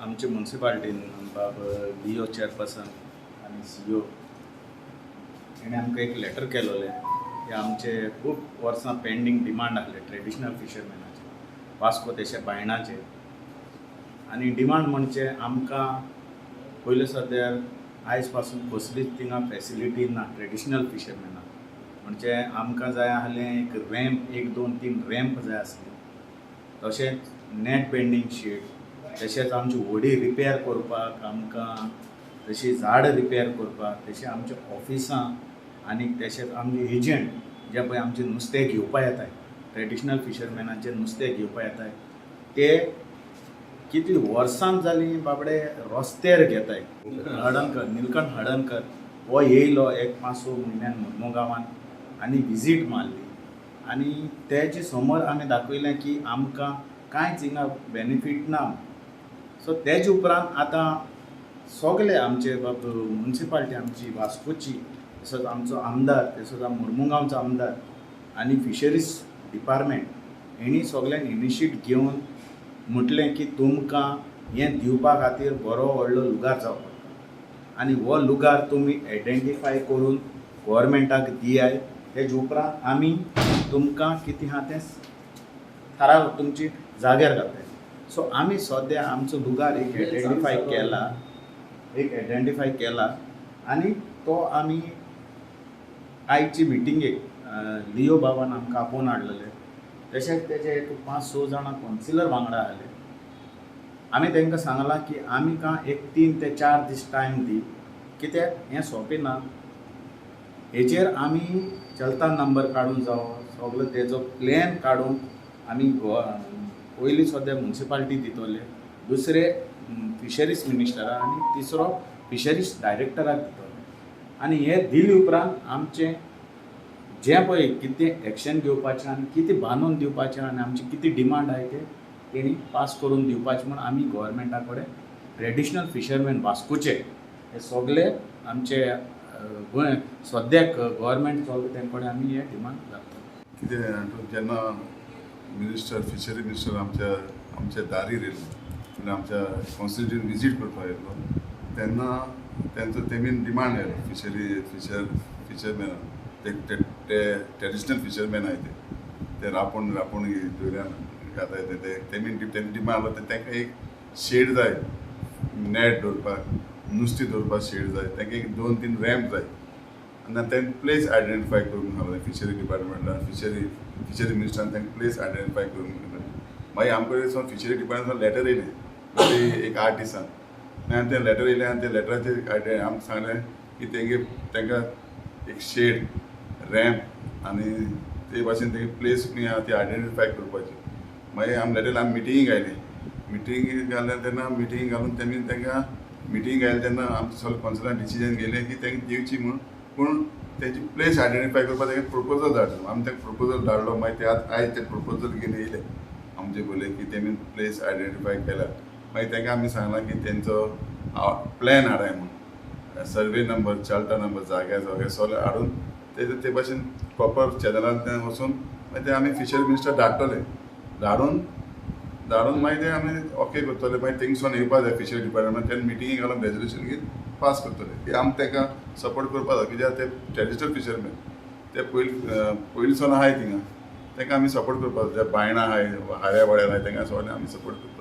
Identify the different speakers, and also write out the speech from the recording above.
Speaker 1: आमच्या म्युन्सिपाल्टीन बाब DO chairperson आणि CEO हेणे आमकां एक लेटर केलोलें की आमचे खूब वर्सां पेंडींग डिमांड आसले ट्रेडिशनल फिशरमॅनाचे वास्को तेशे बायणाचे आनी डिमांड म्हणजे आमकां पयले सद्यार आयज पासून कसलीच थिंगा फॅसिलिटी ना ट्रेडिशनल फिशरमॅनाक म्हणजे आमकां जाय आसलें एक रॅम्प 1 2 3 रॅम्प जाय आसली तशेंच नेट बेंडींग शीट तशेंच आमची व्हडी रिपेर करपाक आमकां तशी झाड रिपेर करपाक तशें आमच्या ऑफिसां आनी तशेंच आमचे एजंट जे पळय आमचें नुस्तें घेवपा येताय ट्रेडिशनल फिशरमॅनाचें नुस्तें घेवपा येताय ते कितली वर्सां जालीं बाबडे रस्त्यार घेताय हडणकर निलकंठ हडणकर हो येयलो एक 5-6 म्हयन्यान मुर्मुगांवान आनी विजीट मारली आनी तेजे समोर आमी दाखयलें की आमकां कांयच हिंगा बेनिफीट ना सो तेजे उपरांत आतां सगळे आमचे बाब म्युन्सिपाल्टी आमची वास्कोची तसोच आमचो आमदार तसोच मुर्मुगांवचो आमदार आनी फिशरीज डिपार्टमेंट हेणी सगळ्यांक इनिशिएट घेवन म्हटलें की तुमकां हें दिवपा खातीर बरो व्हडलो लुगार जावपाक आनी हो लुगार तुमी आयडेंटिफाय करून गव्हर्मेंटाक दियाय तेजे उपरांत आमी तुमकां कितें आहा तें थाराव तुमची जाग्यार घालताय सो आमी सद्या आमचो लुगार एक आयडेंटिफाय केला आनी तो आमी आयची मिटिंगेक लिओ बाबान आमकां आपोवन हाडलेले तशेंच तेजे एक 5-6 जाणां कावन्सिलर वांगडा आसले आमी तांकां सांगलां की आमकां एक 3 ते 4 दीस टायम दी कित्याक हें सोंपें ना हेचेर आमी चलता नंबर काडून जावं सगळो तेजो प्लॅन काडून आमी पयलीं सद्या म्युन्सिपाल्टी दितले दुसरे फिशरीज मिनिस्टराक आनी तिसरो फिशरीज डायरेक्टराक दितले आनी हे दिले उपरांत आमचें जें पळय कितें एक्शन घेवपाचें आनी कितें बांदून दिवपाचें आनी आमची कितें डिमांड आहाय तें तेणी पास करून दिवपाचें म्हूण आमी गव्हर्मेंटा कडेन ट्रेडिशनल फिशरमॅन वास्कोचे हे सगळे आमचे गोंय सद्याक गव्हर्मेंट चलता ते कडेन आमी हे डिमांड घालता
Speaker 2: कितें जेन्ना मिनिस्टर फिशरी मिनिस्टर आमच्या दारीर येयलो म्हणजे आमच्या कॉन्स्टिट्युएंट विजीट करपाक येयलो तेन्ना तेमीन डिमांड आयलो फिशरमॅन ते ट्रेडिशनल फिशरमॅन आहाय ते रापूण दर्यान घाताय तेमी डिमांड आसलो तांकां एक शेड जाय नेट दवरपाक नुस्तें दवरपाक शेड जाय तांकां एक 2-3 रॅम्प जाय आनी तें प्लेस आयडेंटिफाय करून घालून फिशरी डिपार्टमेंटान फिशरी मिनिस्टरान तांकां प्लेस आयडेंटिफाय करून मागीर आमकां फिशरी डिपार्टमेंटान लेटर येयलें एक 8 दिसान आनी तें लेटर येयलें आनी त्या लेटराचेर आमकां सांगलें की तांकां एक शेड रॅम्प आनी ते भाशेन तें प्लेस खंय आहा ती आयडेंटिफाय करपाची मागीर आमी लेटर आमी मिटिंगेक आयली मिटिंगेक घालें तेन्ना मिटिंग घालून तेमी तांकां मिटिंग घायली तेन्ना आमचे सगळे कॉन्सिलरान डिसिजन घेयलें की तांकां दिवची म्हूण पूण तेजी प्लेस आयडेंटिफाय करपाक तांकां प्रपोजल धाडलो आमी तांकां प्रपोजल धाडलो मागीर ते आयज ते प्रपोजल घेवन येयले आमचे बोले की तेमी प्लेस आयडेंटिफाय केला मागीर तांकां आमी सांगलां की तेंचो प्लॅन हाडाय म्हूण सर्वे नंबर चार्टा नंबर जाग्यार सगळे हाडून ते भाशेन प्रॉपर चॅनलान ते वचून मागीर ते आमी फिशरी मिनिस्टर धाडटले धाडून मागीर ते आमी ओके करतले मागीर थिंगसून येवपा जाय फिशरी डिपार्टमेंट तेन्ना मिटिंगेक घालून रेजोल्युशन घेवन पास करतले की आमी ताका सपोर्ट करपा जाय कित्याक ते ट्रेडिशनल फिशरमॅन ते पयलींसून आहाय थिंगा तांकां आमी सपोर्ट करपा जाय जे बायणां आहाय हाऱ्या वाड्यार आहाय तांकां सगळ्यांक आमी सपोर्ट करता